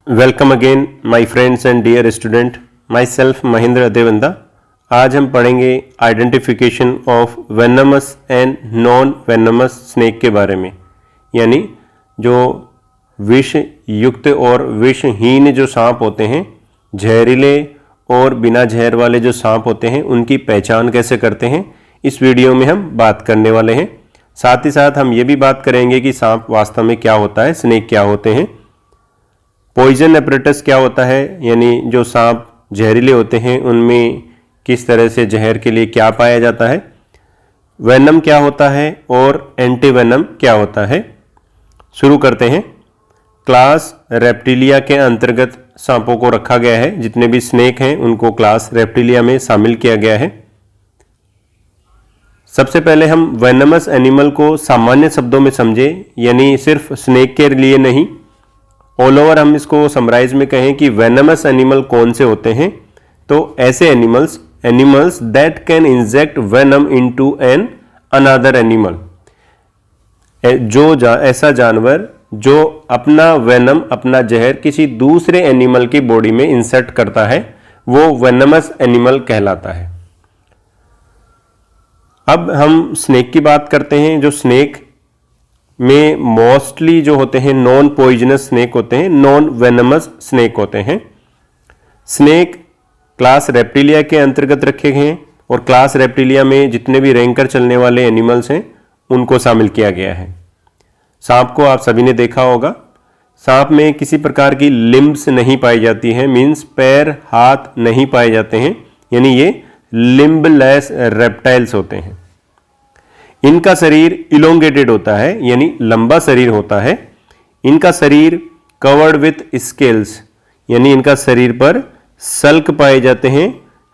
Welcome again my friends and dear student, myself Mahendra Devanda. आज हम पढ़ेंगे identification of venomous and non venomous snake के बारे में, यानी जो विष युक्त और विषहीन जो सांप होते हैं, जहरीले और बिना जहर वाले जो सांप होते हैं, उनकी पहचान कैसे करते हैं, इस वीडियो में हम बात करने वाले हैं। साथ ही साथ हम ये भी बात करेंगे कि सांप वास्तव में क्या होता है, स्नेक क्या होते हैं, पॉइजन एपरेटस क्या होता है, यानी जो सांप जहरीले होते हैं उनमें किस तरह से जहर के लिए क्या पाया जाता है, वेनम क्या होता है और एंटी वेनम क्या होता है। शुरू करते हैं। क्लास रेप्टिलिया के अंतर्गत सांपों को रखा गया है। जितने भी स्नेक हैं उनको क्लास रेप्टिलिया में शामिल किया गया है। सबसे पहले हम वेनमस एनिमल को सामान्य शब्दों में समझे, यानी सिर्फ स्नेक के लिए नहीं, ऑल ओवर हम इसको समराइज में कहें कि वेनमस एनिमल कौन से होते हैं, तो ऐसे animals that can inject venom into an another animal, ऐसा जानवर जो अपना वेनम, अपना जहर किसी दूसरे एनिमल की बॉडी में इंसर्ट करता है, वो वेनमस एनिमल कहलाता है। अब हम स्नेक की बात करते हैं। जो स्नेक में मोस्टली जो होते हैं नॉन पॉइजनस स्नेक होते हैं, नॉन वेनमस स्नेक होते हैं। स्नेक क्लास रेप्टिलिया के अंतर्गत रखे गए हैं और क्लास रेप्टिलिया में जितने भी रैंकर चलने वाले एनिमल्स हैं उनको शामिल किया गया है। सांप को आप सभी ने देखा होगा। सांप में किसी प्रकार की लिम्ब्स नहीं पाई जाती है, मीन्स पैर हाथ नहीं पाए जाते हैं, यानी ये लिम्बलेस रेप्टाइल्स होते हैं। इनका शरीर इलोंगेटेड होता है, यानी लंबा शरीर होता है। इनका शरीर कवर्ड विथ स्केल्स, यानी इनका शरीर पर सल्क पाए जाते हैं,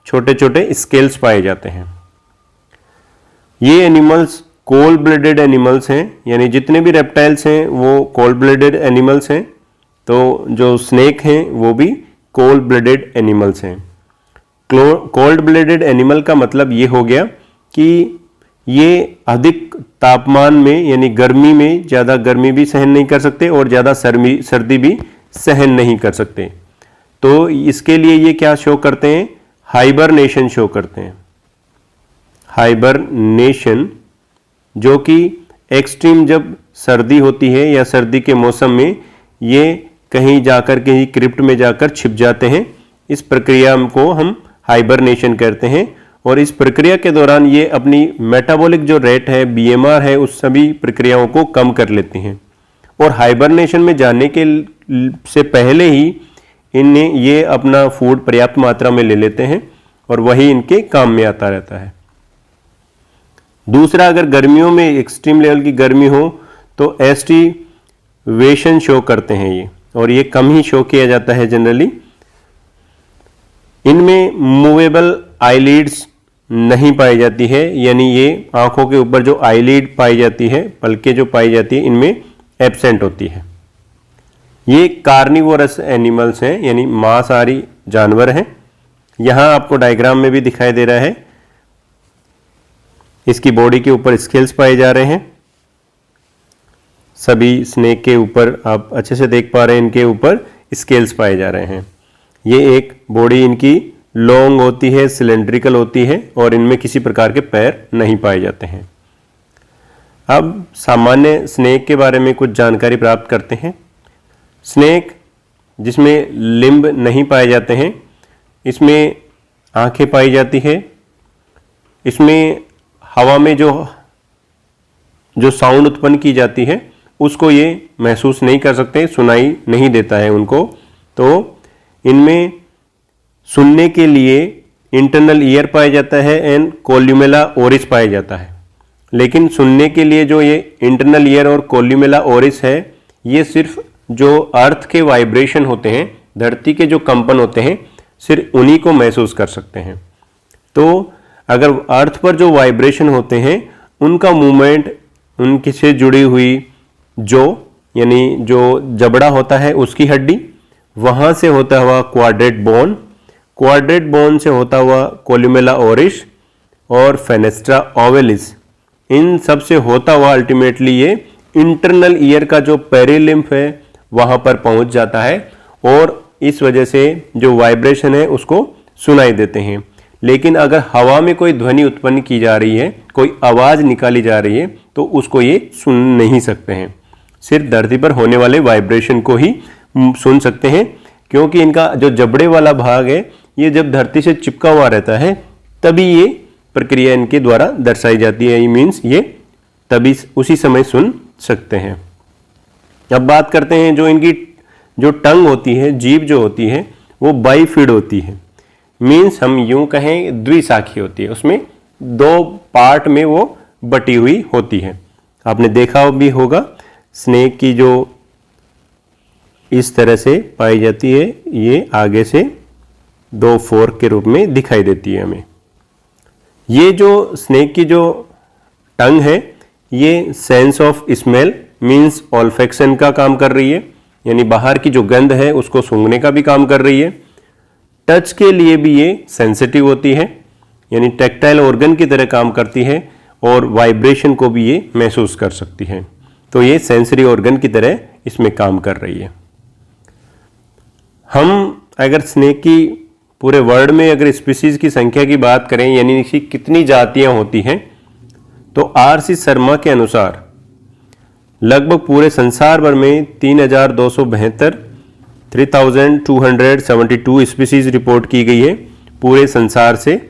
छोटे छोटे स्केल्स पाए जाते हैं। ये एनिमल्स कोल्ड ब्लडेड एनिमल्स हैं, यानी जितने भी रेप्टाइल्स हैं वो कोल्ड ब्लडेड एनिमल्स हैं, तो जो स्नेक हैं वो भी कोल्ड ब्लडेड एनिमल्स हैं। कोल्ड ब्लडेड एनिमल का मतलब ये हो गया कि ये अधिक तापमान में, यानी गर्मी में ज़्यादा गर्मी भी सहन नहीं कर सकते और ज़्यादा सर्दी भी सहन नहीं कर सकते। तो इसके लिए ये क्या शो करते हैं, हाइबरनेशन शो करते हैं। हाइबरनेशन, जो कि एक्सट्रीम जब सर्दी होती है या सर्दी के मौसम में ये कहीं जाकर कहीं क्रिप्ट में जाकर छिप जाते हैं। इस प्रक्रिया को हम हाइबरनेशन कहते हैं और इस प्रक्रिया के दौरान ये अपनी मेटाबॉलिक जो रेट है, बीएमआर है, उस सभी प्रक्रियाओं को कम कर लेते हैं। और हाइबरनेशन में जाने के से पहले ही इन्हें ये अपना फूड पर्याप्त मात्रा में ले लेते हैं और वही इनके काम में आता रहता है। दूसरा, अगर गर्मियों में एक्सट्रीम लेवल की गर्मी हो तो एस्टिवेशन शो करते हैं ये, और ये कम ही शो किया जाता है जनरली। इनमें मूवेबल आईलिड्स नहीं पाई जाती है, यानी ये आंखों के ऊपर जो आईलिड पाई जाती है, पलकें जो पाई जाती है, इनमें एब्सेंट होती है। ये कार्निवोरस एनिमल्स हैं, यानी मांसाहारी जानवर हैं। यहाँ आपको डायग्राम में भी दिखाई दे रहा है, इसकी बॉडी के ऊपर स्केल्स पाए जा रहे हैं। सभी स्नेक के ऊपर आप अच्छे से देख पा रहे हैं, इनके ऊपर स्केल्स पाए जा रहे हैं। ये एक बॉडी इनकी लॉन्ग होती है, सिलेंड्रिकल होती है और इनमें किसी प्रकार के पैर नहीं पाए जाते हैं। अब सामान्य स्नेक के बारे में कुछ जानकारी प्राप्त करते हैं। स्नेक जिसमें लिम्ब नहीं पाए जाते हैं, इसमें आंखें पाई जाती है। इसमें हवा में जो साउंड उत्पन्न की जाती है उसको ये महसूस नहीं कर सकते, सुनाई नहीं देता है उनको। तो इनमें सुनने के लिए इंटरनल ईयर पाया जाता है एंड कोल्यूमेला ओरिस पाया जाता है। लेकिन सुनने के लिए जो ये इंटरनल ईयर और कोल्यूमेला ओरिस है, ये सिर्फ जो अर्थ के वाइब्रेशन होते हैं, धरती के जो कंपन होते हैं, सिर्फ उन्हीं को महसूस कर सकते हैं। तो अगर अर्थ पर जो वाइब्रेशन होते हैं उनका मूवमेंट, उनके से जुड़ी हुई यानी जो जबड़ा होता है उसकी हड्डी, वहाँ से होता हुआ क्वाड्रेट बोन, क्वाड्रेट बोन से होता हुआ कोल्यूमेला ओरिस और फेनेस्ट्रा ओवेलिस, इन सब से होता हुआ अल्टीमेटली ये इंटरनल ईयर का जो पेरिलिम्फ है वहाँ पर पहुँच जाता है और इस वजह से जो वाइब्रेशन है उसको सुनाई देते हैं। लेकिन अगर हवा में कोई ध्वनि उत्पन्न की जा रही है, कोई आवाज़ निकाली जा रही है, तो उसको ये सुन नहीं सकते हैं। सिर्फ धरती पर होने वाले वाइब्रेशन को ही सुन सकते हैं, क्योंकि इनका जो जबड़े वाला भाग है ये जब धरती से चिपका हुआ रहता है तभी ये प्रक्रिया इनके द्वारा दर्शाई जाती है। मीन्स ये तभी उसी समय सुन सकते हैं। अब बात करते हैं जो इनकी जो टंग होती है, जीभ जो होती है वो बाइफिड होती है। मीन्स हम यूं कहें द्विशाखी होती है, उसमें दो पार्ट में वो बटी हुई होती है। आपने देखा भी होगा स्नेक की जो इस तरह से पाई जाती है, ये आगे से दो फोर्क के रूप में दिखाई देती है हमें। ये जो स्नेक की जो टंग है ये सेंस ऑफ स्मेल मीन्स ऑल्फेक्शन का काम कर रही है, यानी बाहर की जो गंध है उसको सूंघने का भी काम कर रही है। टच के लिए भी ये सेंसिटिव होती है, यानी टैक्टाइल ऑर्गन की तरह काम करती है और वाइब्रेशन को भी ये महसूस कर सकती है। तो ये सेंसरी ऑर्गन की तरह इसमें काम कर रही है। हम अगर स्नेक की पूरे वर्ल्ड में अगर स्पीसीज की संख्या की बात करें, यानी इसकी कितनी जातियां होती हैं, तो आर.सी. शर्मा के अनुसार लगभग पूरे संसार भर में 3,272 स्पीसीज रिपोर्ट की गई है पूरे संसार से।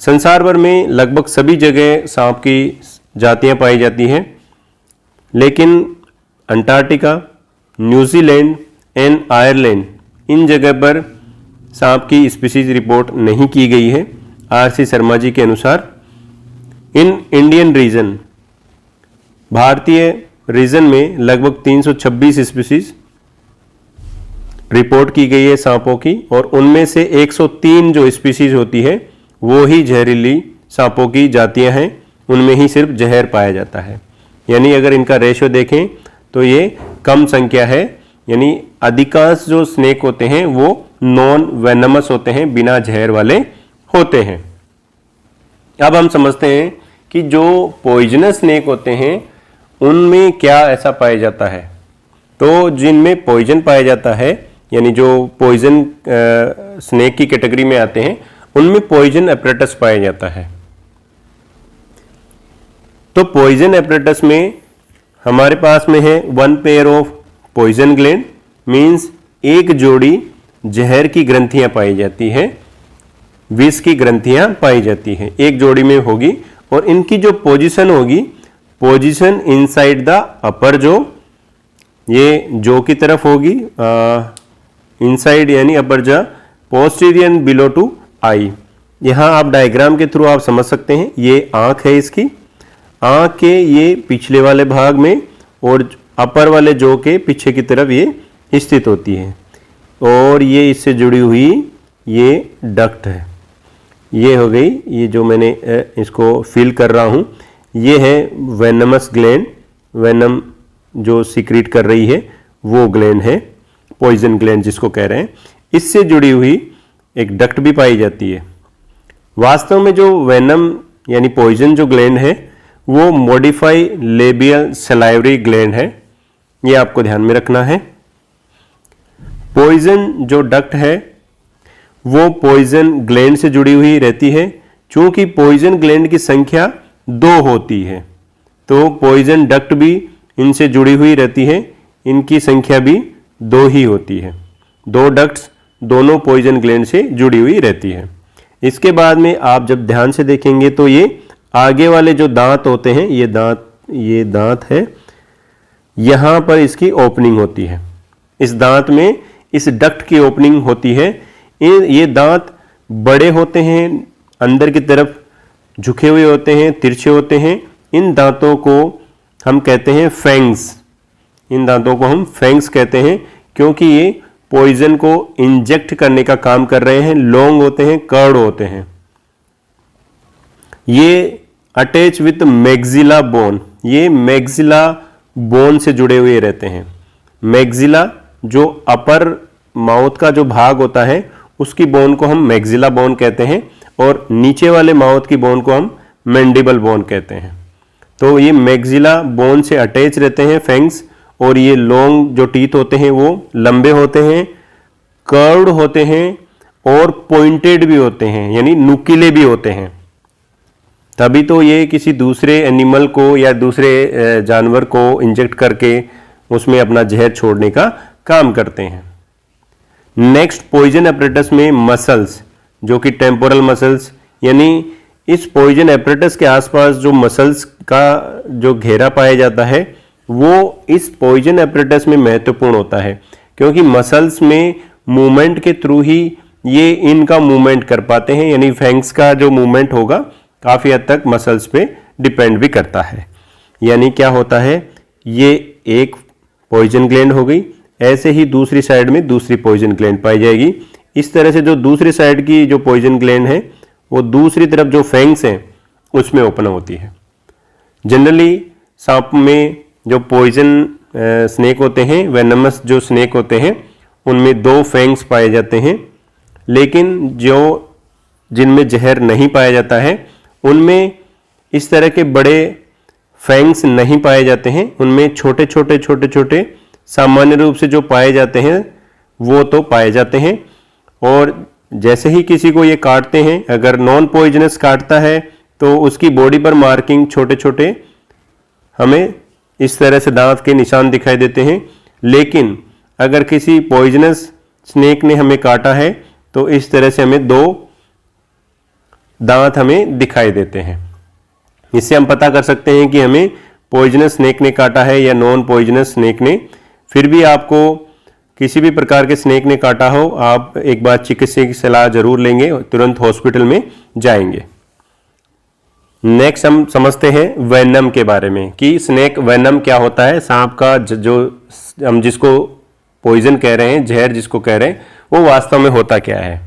संसार भर में लगभग सभी जगह सांप की जातियां पाई जाती हैं, लेकिन अंटार्कटिका, न्यूजीलैंड एंड आयरलैंड इन जगह पर सांप की स्पीसीज रिपोर्ट नहीं की गई है आर.सी. शर्मा जी के अनुसार। इन इंडियन रीजन, भारतीय रीजन में लगभग 326 स्पीसीज रिपोर्ट की गई है सांपों की, और उनमें से 103 जो स्पीसीज होती है वो ही जहरीली सांपों की जातियां हैं, उनमें ही सिर्फ जहर पाया जाता है। यानी अगर इनका रेशियो देखें तो ये कम संख्या है, यानी अधिकांश जो स्नेक होते हैं वो नॉन वेनमस होते हैं, बिना जहर वाले होते हैं। अब हम समझते हैं कि जो पॉइजनस स्नेक होते हैं उनमें क्या ऐसा पाया जाता है। तो जिनमें पॉइजन पाया जाता है, यानी जो पॉइजन स्नेक की कैटेगरी में आते हैं, उनमें पॉइजन एपरेटस पाया जाता है। तो पॉइजन एपरेटस में हमारे पास में है 1 pair of poison gland, means एक जोड़ी जहर की ग्रंथियां पाई जाती है, विष की ग्रंथियां पाई जाती हैं, एक जोड़ी में होगी। और इनकी जो पोजीशन होगी, पोजीशन इनसाइड द अपर जो, ये जो की तरफ होगी, इनसाइड यानी अपर जा, पोस्टीरियर बिलो टू आई। यहां आप डायग्राम के थ्रू आप समझ सकते हैं, ये आंख है, इसकी आंख के ये पिछले वाले भाग में और अपर वाले जो के पीछे की तरफ ये स्थित होती है, और ये इससे जुड़ी हुई ये डक्ट है। ये हो गई, ये जो मैंने इसको फील कर रहा हूँ, ये है वेनमस ग्लैंड, वेनम जो सीक्रेट कर रही है वो ग्लैंड है, पॉइजन ग्लैंड जिसको कह रहे हैं। इससे जुड़ी हुई एक डक्ट भी पाई जाती है। वास्तव में जो वेनम यानी पॉइजन जो ग्लैंड है वो मॉडिफाई लेबियल सलाइवरी ग्लैंड है, ये आपको ध्यान में रखना है। पॉइजन जो डक्ट है वो पॉइजन ग्लैंड से जुड़ी हुई रहती है। चूंकि पॉइजन ग्लैंड की संख्या 2 होती है, तो पॉइजन डक्ट भी इनसे जुड़ी हुई रहती है, इनकी संख्या भी 2 ही होती है। 2 डक्ट्स दोनों पॉइजन ग्लैंड से जुड़ी हुई रहती है। इसके बाद में आप जब ध्यान से देखेंगे तो ये आगे वाले जो दांत होते हैं, ये दांत है, यहां पर इसकी ओपनिंग होती है, इस दांत में इस डक्ट की ओपनिंग होती है। ये दांत बड़े होते हैं, अंदर की तरफ झुके हुए होते हैं, तिरछे होते हैं। इन दांतों को हम कहते हैं फैंग्स, इन दांतों को हम फैंग्स कहते हैं, क्योंकि ये पॉइजन को इंजेक्ट करने का काम कर रहे हैं। लॉन्ग होते हैं, कर्ड होते हैं। ये अटैच विथ मैक्सिला बोन, ये मैक्सिला बोन से जुड़े हुए रहते हैं। मैक्सिला जो अपर माउथ का जो भाग होता है उसकी बोन को हम मैक्सिला बोन कहते हैं, और नीचे वाले माउथ की बोन को हम मैंडिबल बोन कहते हैं। तो ये मैक्सिला बोन से अटैच रहते हैं फैंग्स, और ये लॉन्ग जो टीथ होते हैं वो लंबे होते हैं, कर्व्ड होते हैं और पॉइंटेड भी होते हैं, यानी नुकीले भी होते हैं। तभी तो ये किसी दूसरे एनिमल को या दूसरे जानवर को इंजेक्ट करके उसमें अपना जहर छोड़ने का काम करते हैं। नेक्स्ट, पॉइजन एपरेटस में मसल्स, जो कि टेम्पोरल मसल्स, यानी इस पॉइजन एपरेटस के आसपास जो मसल्स का जो घेरा पाया जाता है वो इस पॉइजन एपरेटस में महत्वपूर्ण होता है, क्योंकि मसल्स में मूवमेंट के थ्रू ही ये इनका मूवमेंट कर पाते हैं, यानी फैंग्स का जो मूवमेंट होगा काफ़ी हद तक मसल्स पे डिपेंड भी करता है। यानी क्या होता है, ये एक पॉइजन ग्लैंड हो गई, ऐसे ही दूसरी साइड में दूसरी पॉइजन ग्लैंड पाई जाएगी। इस तरह से जो दूसरी साइड की जो पॉइजन ग्लैंड है वो दूसरी तरफ जो फैंग्स हैं उसमें ओपन होती है। जनरली सांप में जो पॉइजन स्नेक होते हैं, वेनमस जो स्नेक होते हैं, उनमें 2 फैंग्स पाए जाते हैं, लेकिन जो जिनमें जहर नहीं पाया जाता है उनमें इस तरह के बड़े फैंग्स नहीं पाए जाते हैं। उनमें छोटे छोटे सामान्य रूप से जो पाए जाते हैं वो तो पाए जाते हैं। और जैसे ही किसी को ये काटते हैं, अगर नॉन पॉइजनस काटता है तो उसकी बॉडी पर मार्किंग छोटे छोटे हमें इस तरह से दांत के निशान दिखाई देते हैं। लेकिन अगर किसी पॉइजनस स्नेक ने हमें काटा है तो इस तरह से हमें 2 दांत हमें दिखाई देते हैं। इससे हम पता कर सकते हैं कि हमें पॉइजनस स्नेक ने काटा है या नॉन पॉइजनस स्नेक ने। फिर भी आपको किसी भी प्रकार के स्नेक ने काटा हो, आप एक बार चिकित्सक की सलाह जरूर लेंगे, तुरंत हॉस्पिटल में जाएंगे। नेक्स्ट हम समझते हैं वेनम के बारे में कि स्नेक वेनम क्या होता है। सांप का जो हम जिसको पॉइजन कह रहे हैं, जहर जिसको कह रहे हैं, वो वास्तव में होता क्या है।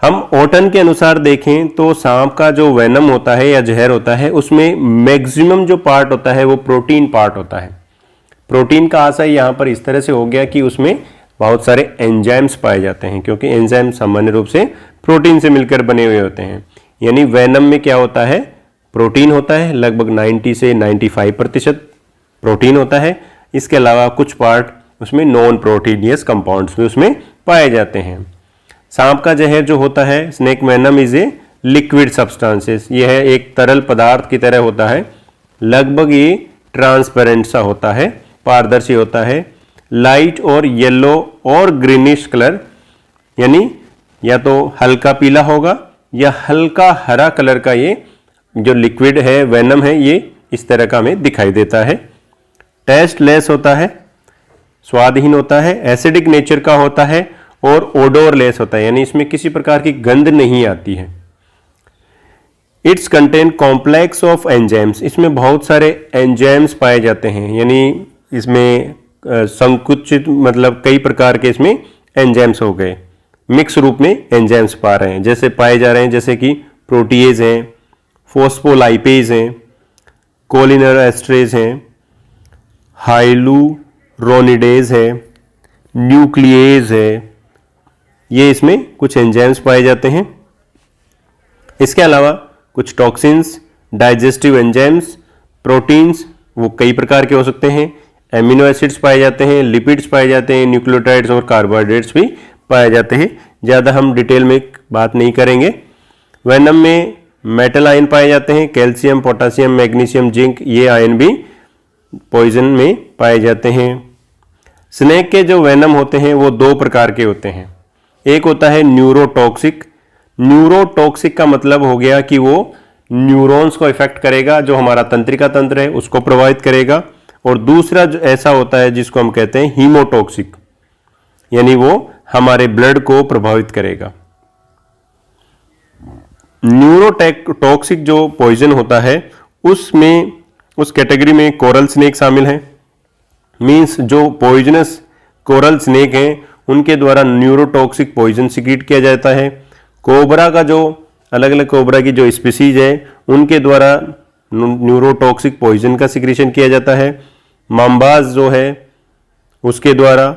हम ओटन के अनुसार देखें तो सांप का जो वेनम होता है या जहर होता है उसमें मैक्सिमम जो पार्ट होता है वो प्रोटीन पार्ट होता है। प्रोटीन का आशय यहाँ पर इस तरह से हो गया कि उसमें बहुत सारे एंजाइम्स पाए जाते हैं, क्योंकि एंजाइम सामान्य रूप से प्रोटीन से मिलकर बने हुए होते हैं। यानी वेनम में क्या होता है, प्रोटीन होता है, लगभग 90 से 95% प्रोटीन होता है। इसके अलावा कुछ पार्ट उसमें नॉन प्रोटीनियस कंपाउंड्स भी उसमें पाए जाते हैं। सांप का जहर जो होता है, snake venom is a liquid substances, यह है एक तरल पदार्थ की तरह होता है, लगभग ये ट्रांसपेरेंट सा होता है, पारदर्शी होता है, लाइट और येलो और ग्रीनिश कलर, यानी या तो हल्का पीला होगा या हल्का हरा कलर का ये जो लिक्विड है, वेनम है, ये इस तरह का हमें दिखाई देता है। टेस्ट लेस होता है, स्वादहीन होता है, एसिडिक नेचर का होता है और ओडोरलेस होता है, यानी इसमें किसी प्रकार की गंध नहीं आती है। It's contain complex of enzymes, इसमें बहुत सारे एंजाइम्स पाए जाते हैं, यानी इसमें संकुचित मतलब कई प्रकार के इसमें एंजाइम्स हो गए, मिक्स रूप में एंजाइम्स पा रहे हैं, जैसे पाए जा रहे हैं, जैसे कि प्रोटीएज हैं, फोस्फोलाइपेज हैं, कोलिनर एस्ट्रेज हैं, हाइलुरोनिडेज है, न्यूक्लिएज है, ये इसमें कुछ एंजाइम्स पाए जाते हैं। इसके अलावा कुछ टॉक्सिन्स, डाइजेस्टिव एंजाइम्स, प्रोटीन्स वो कई प्रकार के हो सकते हैं, एमिनो एसिड्स पाए जाते हैं, लिपिड्स पाए जाते हैं, न्यूक्लियोटाइड्स और कार्बोहाइड्रेट्स भी पाए जाते हैं। ज़्यादा हम डिटेल में बात नहीं करेंगे। वेनम में मेटल आयन पाए जाते हैं, कैल्शियम, पोटासियम, मैग्नीशियम, जिंक, ये आयन भी पॉइजन में पाए जाते हैं। स्नेक के जो वेनम होते हैं वो 2 प्रकार के होते हैं। एक होता है न्यूरोटॉक्सिक। न्यूरोटॉक्सिक का मतलब हो गया कि वो न्यूरॉन्स को इफेक्ट करेगा, जो हमारा तंत्रिका तंत्र है उसको प्रभावित करेगा। और दूसरा जो ऐसा होता है जिसको हम कहते हैं हीमोटॉक्सिक, यानी वो हमारे ब्लड को प्रभावित करेगा। न्यूरोटॉक्सिक जो पॉइजन होता है उसमें उस कैटेगरी में कोरल स्नेक शामिल है। मींस जो पॉइजनस कोरल स्नेक हैं उनके द्वारा न्यूरोटॉक्सिक पॉइजन सिक्रीट किया जाता है। कोबरा का जो अलग अलग कोबरा की जो स्पीसीज है उनके द्वारा न्यूरोटॉक्सिक पॉइजन का सिक्रीशन किया जाता है। माम्बाज जो है उसके द्वारा,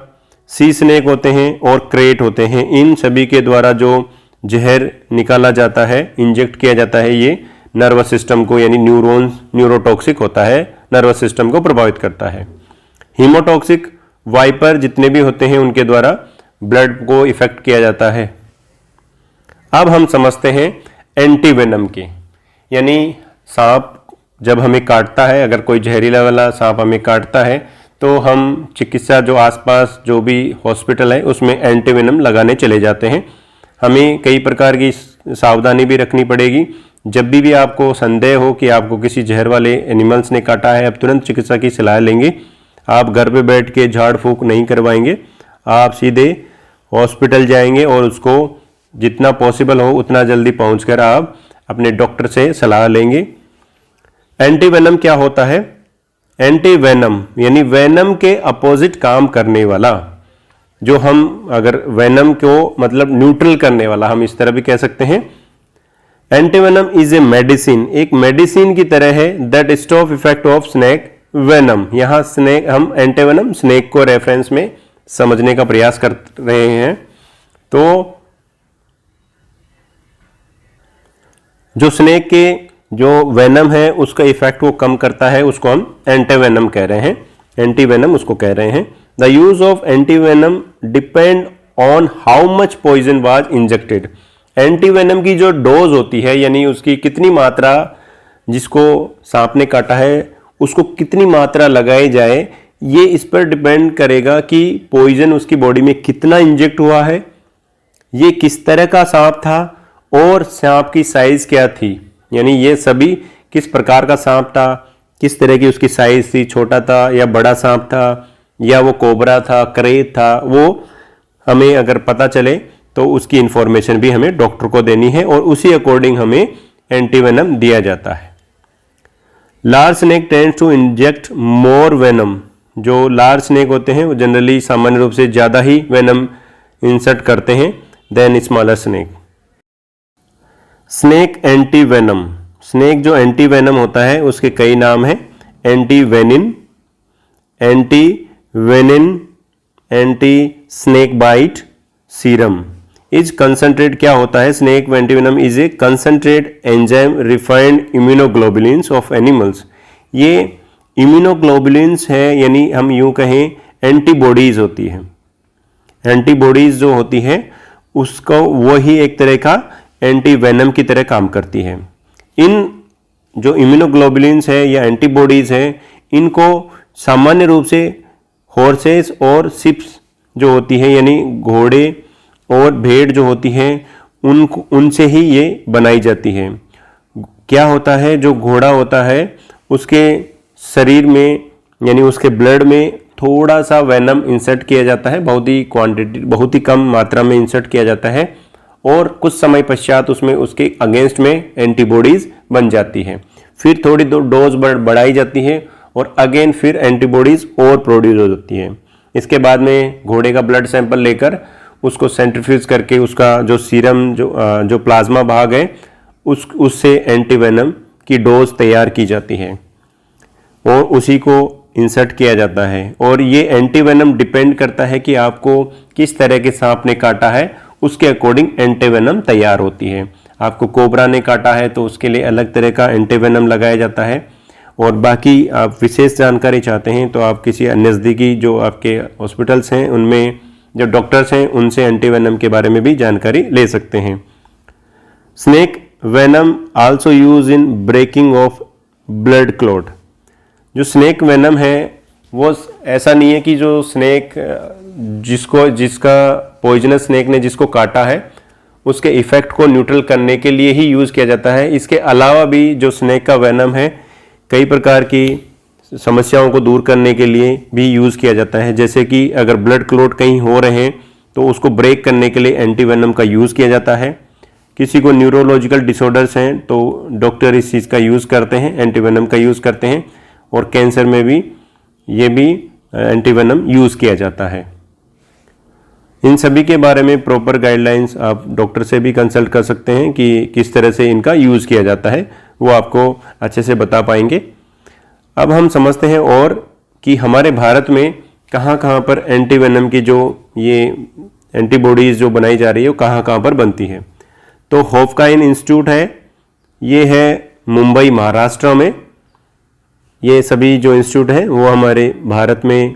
सी स्नेक होते हैं और क्रेट होते हैं, इन सभी के द्वारा जो जहर निकाला जाता है, इंजेक्ट किया जाता है, ये नर्वस सिस्टम को, यानी न्यूरोटॉक्सिक होता है, नर्वस सिस्टम को प्रभावित करता है। हीमोटॉक्सिक वाइपर जितने भी होते हैं उनके द्वारा ब्लड को इफेक्ट किया जाता है। अब हम समझते हैं एंटीवेनम के, यानी सांप जब हमें काटता है, अगर कोई जहरीला वाला सांप हमें काटता है तो हम चिकित्सा जो आसपास जो भी हॉस्पिटल है उसमें एंटीवेनम लगाने चले जाते हैं। हमें कई प्रकार की सावधानी भी रखनी पड़ेगी। जब भी आपको संदेह हो कि आपको किसी जहर वाले एनिमल्स ने काटा है, आप तुरंत चिकित्सा की सलाह लेंगे। आप घर पे बैठ के झाड़ फूंक नहीं करवाएंगे, आप सीधे हॉस्पिटल जाएंगे और उसको जितना पॉसिबल हो उतना जल्दी पहुंचकर आप अपने डॉक्टर से सलाह लेंगे। एंटीवेनम क्या होता है? एंटीवेनम यानी वेनम के अपोजिट काम करने वाला, जो हम अगर वेनम को मतलब न्यूट्रल करने वाला, हम इस तरह भी कह सकते हैं। एंटीवेनम इज ए मेडिसिन, एक मेडिसिन की तरह है that stop effect of snake venom. यहां स्नेक, हम एंटीवेनम स्नेक को रेफरेंस में समझने का प्रयास कर रहे हैं। तो जो स्नेक के जो वेनम है उसका इफेक्ट वो कम करता है, उसको हम एंटीवेनम कह रहे हैं, एंटीवेनम उसको कह रहे हैं। The use of antivenom depend on how much poison was injected. Antivenom की जो डोज होती है, यानी उसकी कितनी मात्रा, जिसको सांप ने काटा है उसको कितनी मात्रा लगाई जाए, ये इस पर डिपेंड करेगा कि पॉइजन उसकी बॉडी में कितना इंजेक्ट हुआ है, ये किस तरह का सांप था और सांप की साइज क्या थी। यानी ये सभी किस प्रकार का सांप था, किस तरह की उसकी साइज थी, छोटा था या बड़ा सांप था, या वो कोबरा था, करेत था, वो हमें अगर पता चले तो उसकी इंफॉर्मेशन भी हमें डॉक्टर को देनी है और उसी अकॉर्डिंग हमें एंटीवेनम दिया जाता है। Large snake tends to inject more venom. जो लार्ज स्नेक होते हैं वो जनरली सामान्य रूप से ज़्यादा ही वेनम इंसर्ट करते हैं then smaller snake. Snake antivenom, snake जो एंटीवेनम होता है उसके कई नाम हैं। Antivenin, antivenin, anti snake bite, serum. Is concentrate क्या होता है? Snake antivenom is a concentrate enzyme refined immunoglobulins of animals. ये इम्यूनोग्लोबुलिन्स है, यानी हम यूं कहें एंटीबॉडीज होती है। एंटीबॉडीज जो होती है उसको वही एक तरह का एंटीवेनम की तरह काम करती है। इन जो इम्यूनोग्लोबुलिन्स है या एंटीबॉडीज है, इनको सामान्य रूप से हॉर्सेस और शिप्स जो होती है, यानी घोड़े और भेड़ जो होती है, उनसे ही ये बनाई जाती है। क्या होता है, जो घोड़ा होता है उसके शरीर में यानी उसके ब्लड में थोड़ा सा वेनम इंसर्ट किया जाता है, बहुत ही कम मात्रा में इंसर्ट किया जाता है और कुछ समय पश्चात उसमें उसके अगेंस्ट में एंटीबॉडीज बन जाती है। फिर थोड़ी डोज बढ़ाई जाती है और अगेन फिर एंटीबॉडीज और प्रोड्यूस हो जाती है। इसके बाद में घोड़े का ब्लड सैंपल लेकर उसको सेंट्रीफ्यूज करके उसका जो सीरम जो प्लाज्मा भाग है उससे एंटीवेनम की डोज तैयार की जाती है और उसी को इंसर्ट किया जाता है। और ये एंटीवेनम डिपेंड करता है कि आपको किस तरह के सांप ने काटा है, उसके अकॉर्डिंग एंटीवेनम तैयार होती है। आपको कोबरा ने काटा है तो उसके लिए अलग तरह का एंटीवेनम लगाया जाता है। और बाकी आप विशेष जानकारी चाहते हैं तो आप किसी नज़दीकी जो आपके हॉस्पिटल्स हैं उनमें जो डॉक्टर्स हैं उनसे एंटीवेनम के बारे में भी जानकारी ले सकते हैं। Snake venom also use in breaking of blood clot. जो स्नेक वेनम है वो ऐसा नहीं है कि जो स्नेक जिसका पॉइजनस स्नेक ने जिसको काटा है उसके इफेक्ट को न्यूट्रल करने के लिए ही यूज़ किया जाता है। इसके अलावा भी जो स्नेक का वेनम है कई प्रकार की समस्याओं को दूर करने के लिए भी यूज़ किया जाता है। जैसे कि अगर ब्लड क्लॉट कहीं हो रहे हैं तो उसको ब्रेक करने के लिए एंटीवेनम का यूज़ किया जाता है। किसी को न्यूरोलॉजिकल डिसऑर्डर्स हैं तो डॉक्टर इस चीज़ का यूज़ करते हैं, एंटीवेनम का यूज़ करते हैं। और कैंसर में भी ये भी एंटीवेनम यूज़ किया जाता है। इन सभी के बारे में प्रॉपर गाइडलाइंस आप डॉक्टर से भी कंसल्ट कर सकते हैं कि किस तरह से इनका यूज़ किया जाता है, वो आपको अच्छे से बता पाएंगे। अब हम समझते हैं और कि हमारे भारत में कहाँ कहाँ पर एंटीवेनम की जो ये एंटीबॉडीज़ जो बनाई जा रही है वो कहाँ कहाँ पर बनती है। तो होफकाइन इंस्टीट्यूट है, ये है मुंबई महाराष्ट्र में। ये सभी जो इंस्टीट्यूट हैं वो हमारे भारत में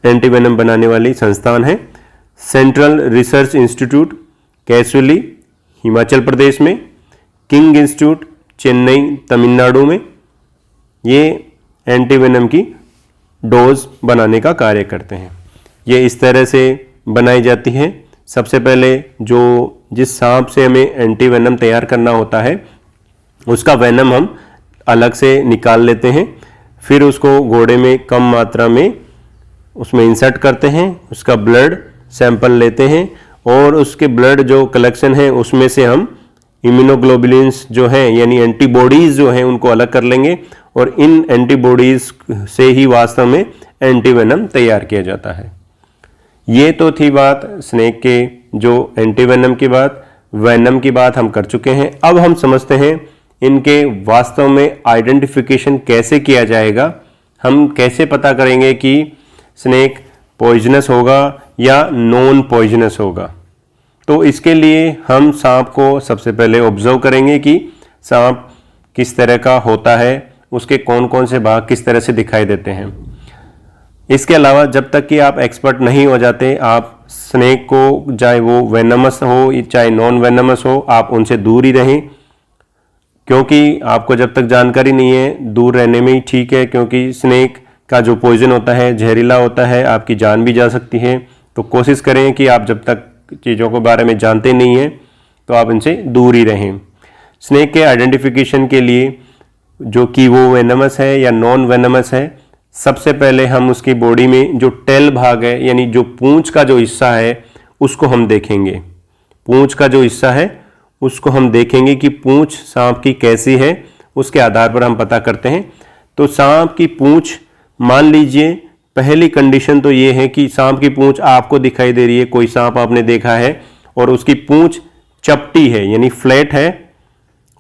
एंटीवेनम बनाने वाली संस्थान है। Central research institute कैसुली Himachal Pradesh में, किंग इंस्टीट्यूट चेन्नई तमिलनाडु में, ये एंटीवेनम की डोज बनाने का कार्य करते हैं। ये इस तरह से बनाई जाती है। सबसे पहले जिस सांप से हमें एंटीवेनम तैयार करना होता है उसका वेनम हम अलग से निकाल लेते हैं, फिर उसको घोड़े में कम मात्रा में उसमें इंसर्ट करते हैं, उसका ब्लड सैंपल लेते हैं और उसके ब्लड जो कलेक्शन है उसमें से हम इम्यूनोग्लोबुलिन्स जो हैं यानी एंटीबॉडीज़ जो हैं उनको अलग कर लेंगे और इन एंटीबॉडीज़ से ही वास्तव में एंटीवेनम तैयार किया जाता है। ये तो थी बात स्नेक के जो एंटीवेनम की बात, वेनम की बात हम कर चुके हैं। अब हम समझते हैं इनके वास्तव में आइडेंटिफिकेशन कैसे किया जाएगा। हम कैसे पता करेंगे कि स्नेक पॉइजनस होगा या नॉन पॉइजनस होगा। तो इसके लिए हम सांप को सबसे पहले ऑब्जर्व करेंगे कि सांप किस तरह का होता है, उसके कौन कौन से भाग किस तरह से दिखाई देते हैं। इसके अलावा जब तक कि आप एक्सपर्ट नहीं हो जाते, आप स्नेक को चाहे वो वेनमस हो चाहे नॉन वेनमस हो, आप उनसे दूर ही रहें, क्योंकि आपको जब तक जानकारी नहीं है दूर रहने में ही ठीक है, क्योंकि स्नेक का जो पॉइजन होता है जहरीला होता है, आपकी जान भी जा सकती है। तो कोशिश करें कि आप जब तक चीज़ों के बारे में जानते नहीं हैं तो आप इनसे दूर ही रहें। स्नेक के आइडेंटिफिकेशन के लिए जो कि वो वेनमस है या नॉन वेनमस है, सबसे पहले हम उसकी बॉडी में जो टेल भाग है यानी जो पूंछ का जो हिस्सा है उसको हम देखेंगे। पूंछ का जो हिस्सा है उसको हम देखेंगे कि पूंछ सांप की कैसी है, उसके आधार पर हम पता करते हैं। तो सांप की पूंछ, मान लीजिए पहली कंडीशन तो ये है कि सांप की पूंछ आपको दिखाई दे रही है, कोई सांप आपने देखा है और उसकी पूंछ चपटी है यानी फ्लैट है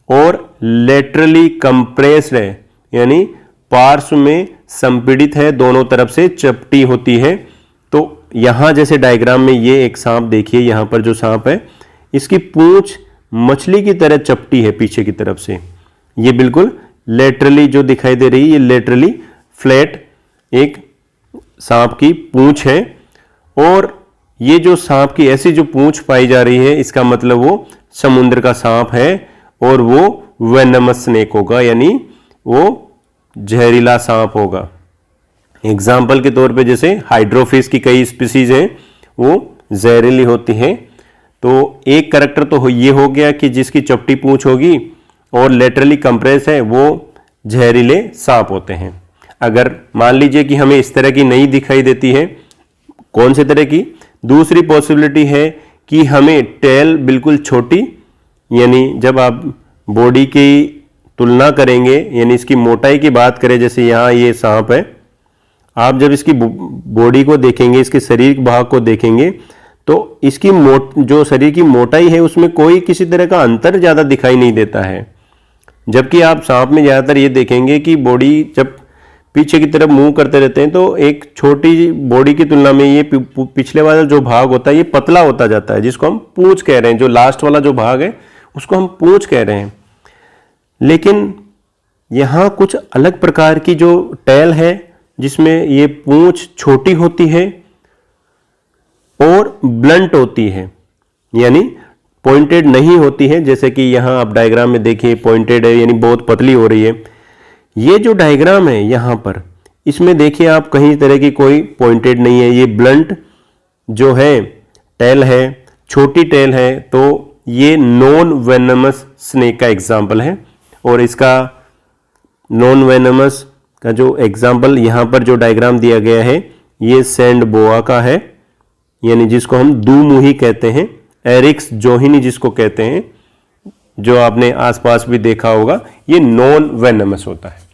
और लेटरली कंप्रेस्ड है यानी पार्श्व में संपीड़ित है, दोनों तरफ से चपटी होती है। तो यहां जैसे डायग्राम में ये एक सांप देखिए, यहां पर जो सांप है इसकी पूंछ मछली की तरह चपटी है पीछे की तरफ से। ये बिल्कुल लेटरली जो दिखाई दे रही है, ये लेटरली फ्लैट एक सांप की पूंछ है। और ये जो सांप की ऐसी जो पूंछ पाई जा रही है, इसका मतलब वो समुद्र का सांप है और वो वेनमस स्नेक होगा यानी वो जहरीला सांप होगा। एग्जाम्पल के तौर पे जैसे हाइड्रोफिश की कई स्पीसीज हैं वो जहरीली होती हैं। तो एक करैक्टर तो ये हो गया कि जिसकी चपटी पूंछ होगी और लेटरली कंप्रेस है, वो जहरीले सांप होते हैं। अगर मान लीजिए कि हमें इस तरह की नहीं दिखाई देती है, कौन से तरह की, दूसरी पॉसिबिलिटी है कि हमें टेल बिल्कुल छोटी, यानी जब आप बॉडी की तुलना करेंगे यानी इसकी मोटाई की बात करें, जैसे यहाँ ये सांप है, आप जब इसकी बॉडी को देखेंगे, इसके शरीर भाग को देखेंगे तो इसकी जो शरीर की मोटाई है उसमें कोई किसी तरह का अंतर ज़्यादा दिखाई नहीं देता है। जबकि आप सांप में ज़्यादातर ये देखेंगे कि बॉडी जब पीछे की तरफ मूव करते रहते हैं तो एक छोटी बॉडी की तुलना में ये पिछले वाला जो भाग होता है ये पतला होता जाता है, जिसको हम पूंछ कह रहे हैं। जो लास्ट वाला जो भाग है उसको हम पूंछ कह रहे हैं। लेकिन यहाँ कुछ अलग प्रकार की जो टेल है जिसमें ये पूंछ छोटी होती है और ब्लंट होती है, यानी पॉइंटेड नहीं होती है। जैसे कि यहाँ आप डायग्राम में देखिए पॉइंटेड है यानी बहुत पतली हो रही है। ये जो डायग्राम है यहाँ पर, इसमें देखिए आप कहीं तरह की कोई पॉइंटेड नहीं है, ये ब्लंट जो है टेल है, छोटी टेल है। तो ये नॉन वेनमस स्नेक का एग्जाम्पल है। और इसका नॉन वेनमस का जो एग्जाम्पल यहाँ पर जो डायग्राम दिया गया है ये सैंड बोआ का है, यानी जिसको हम दूमुही कहते हैं, एरिक्स जोहिनी जिसको कहते हैं, जो आपने आसपास भी देखा होगा, ये नॉन वेनमस होता है।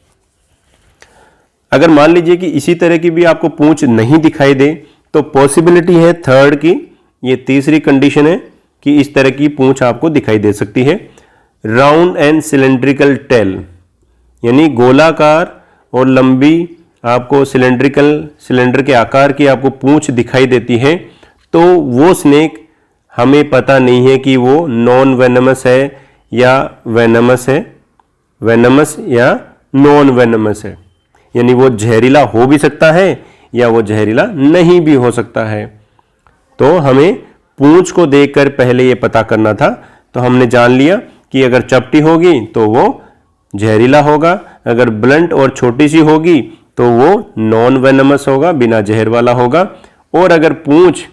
अगर मान लीजिए कि इसी तरह की भी आपको पूंछ नहीं दिखाई दे तो पॉसिबिलिटी है थर्ड की, ये तीसरी कंडीशन है कि इस तरह की पूंछ आपको दिखाई दे सकती है। राउंड एंड सिलेंड्रिकल टेल, यानी गोलाकार और लंबी आपको सिलेंडर के आकार की आपको पूंछ दिखाई देती है, तो वो स्नेक हमें पता नहीं है कि वो नॉन वेनमस है या वेनमस है, वेनमस या नॉन वेनमस है। यानी वो जहरीला हो भी सकता है या वो जहरीला नहीं भी हो सकता है। तो हमें पूंछ को देखकर पहले ये पता करना था, तो हमने जान लिया कि अगर चपटी होगी तो वो जहरीला होगा, अगर ब्लंट और छोटी सी होगी तो वो नॉन वेनमस होगा, बिना जहर वाला होगा। और अगर पूंछ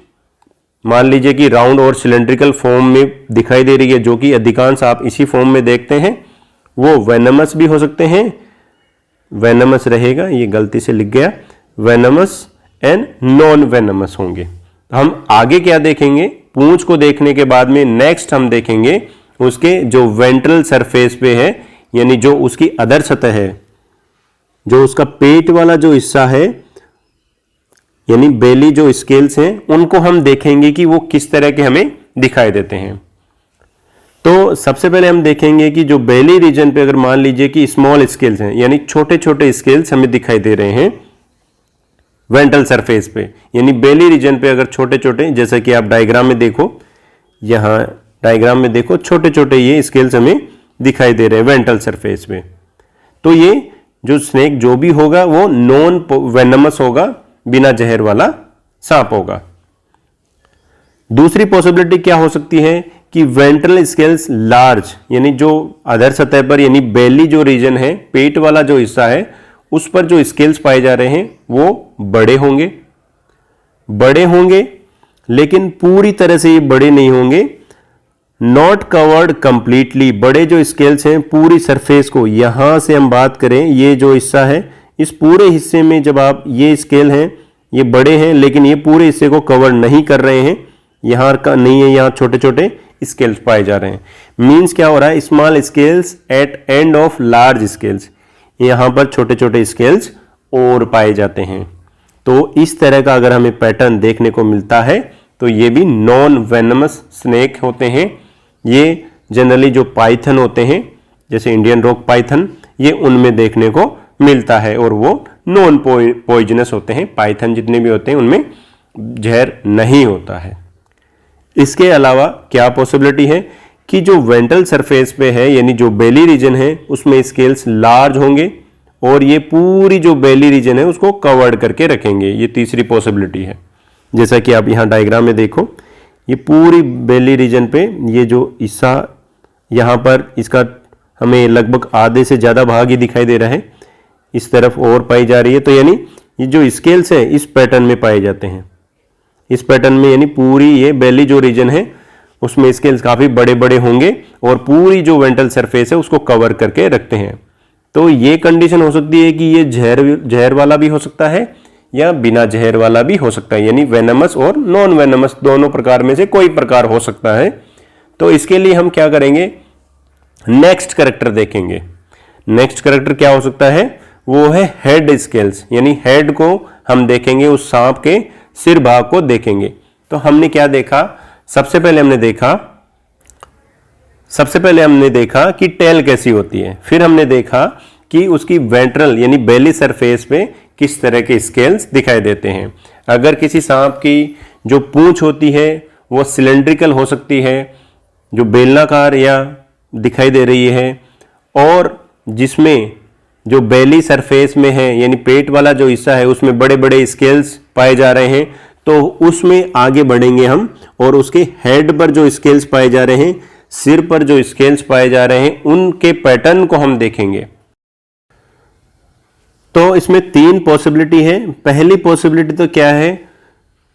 मान लीजिए कि राउंड और सिलेंड्रिकल फॉर्म में दिखाई दे रही है, जो कि अधिकांश आप इसी फॉर्म में देखते हैं, वो वेनमस भी हो सकते हैं। वेनमस रहेगा, ये गलती से लिख गया, वेनमस एंड नॉन वेनमस होंगे। हम आगे क्या देखेंगे, पूंछ को देखने के बाद में नेक्स्ट हम देखेंगे उसके जो वेंट्रल सरफेस पे है, यानी जो उसकी अदर सतह है, जो उसका पेट वाला जो हिस्सा है, यानी बेली जो स्केल्स हैं, उनको हम देखेंगे कि वो किस तरह के हमें दिखाई देते हैं। तो सबसे पहले हम देखेंगे कि जो बेली रीजन पे अगर मान लीजिए कि स्मॉल स्केल्स हैं, यानी छोटे छोटे स्केल्स हमें दिखाई दे रहे हैं वेंट्रल सरफेस पे, यानी बेली रीजन पे अगर छोटे छोटे, जैसा कि आप डायग्राम में देखो, यहां डायग्राम में देखो छोटे छोटे ये स्केल्स हमें दिखाई दे रहे हैं वेंट्रल सरफेस पे। तो ये जो स्नेक जो भी होगा वो नॉन वेनमस होगा, बिना जहर वाला सांप होगा। दूसरी पॉसिबिलिटी क्या हो सकती है कि वेंट्रल स्केल्स लार्ज, यानी जो अधर सतह पर, यानी बेली जो रीजन है, पेट वाला जो हिस्सा है, उस पर जो स्केल्स पाए जा रहे हैं वो बड़े होंगे, लेकिन पूरी तरह से ये बड़े नहीं होंगे। नॉट कवर्ड कंप्लीटली, बड़े जो स्केल्स हैं पूरी सरफेस को, यहां से हम बात करें, ये जो हिस्सा है, इस पूरे हिस्से में जब आप, ये स्केल हैं, ये बड़े हैं, लेकिन ये पूरे हिस्से को कवर नहीं कर रहे हैं, यहां का नहीं है, यहां छोटे छोटे स्केल्स पाए जा रहे हैं। मीन्स क्या हो रहा है, small scales at end of large scales, यहां पर छोटे छोटे स्केल्स और पाए जाते हैं। तो इस तरह का अगर हमें पैटर्न देखने को मिलता है तो ये भी नॉन वेनमस स्नेक होते हैं। ये जनरली जो पाइथन होते हैं, जैसे इंडियन रॉक पाइथन, ये उनमें देखने को मिलता है और वो नॉन पॉइजनस होते हैं। पाइथन जितने भी होते हैं उनमें जहर नहीं होता है। इसके अलावा क्या पॉसिबिलिटी है कि जो वेंट्रल सरफेस पे है, यानी जो बेली रीजन है, उसमें स्केल्स लार्ज होंगे और ये पूरी जो बेली रीजन है उसको कवर्ड करके रखेंगे। ये तीसरी पॉसिबिलिटी है। जैसा कि आप यहाँ डायग्राम में देखो, ये पूरी बेली रीजन पे ये जो हिस्सा यहाँ पर, इसका हमें लगभग आधे से ज़्यादा भाग ही दिखाई दे रहा है, इस तरफ और पाई जा रही है। तो यानी ये जो स्केल्स है इस पैटर्न में पाए जाते हैं, इस पैटर्न में, यानी पूरी ये बेली जो रीजन है उसमें स्केल्स काफ़ी बड़े बड़े होंगे और पूरी जो वेंट्रल सरफेस है उसको कवर करके रखते हैं। तो ये कंडीशन हो सकती है कि ये जहर वाला भी हो सकता है या बिना जहर वाला भी हो सकता है, यानी वेनमस और नॉन वेनमस दोनों प्रकार में से कोई प्रकार हो सकता है। तो इसके लिए हम क्या करेंगे, नेक्स्ट कैरेक्टर देखेंगे। नेक्स्ट कैरेक्टर क्या हो सकता है, वो है हेड स्केल्स, यानी हेड को हम देखेंगे, उस सांप के सिर भाग को देखेंगे। तो हमने क्या देखा, सबसे पहले हमने देखा कि टेल कैसी होती है, फिर हमने देखा कि उसकी वेंट्रल यानी बेली सरफेस पे किस तरह के स्केल्स दिखाई देते हैं। अगर किसी सांप की जो पूंछ होती है वो सिलेंड्रिकल हो सकती है, जो बेलनाकार या दिखाई दे रही है, और जिसमें जो बेली सरफेस में है यानी पेट वाला जो हिस्सा है उसमें बड़े बड़े स्केल्स पाए जा रहे हैं, तो उसमें आगे बढ़ेंगे हम और उसके हेड पर जो स्केल्स पाए जा रहे हैं, सिर पर जो स्केल्स पाए जा रहे हैं, उनके पैटर्न को हम देखेंगे। तो इसमें तीन पॉसिबिलिटी है। पहली पॉसिबिलिटी तो क्या है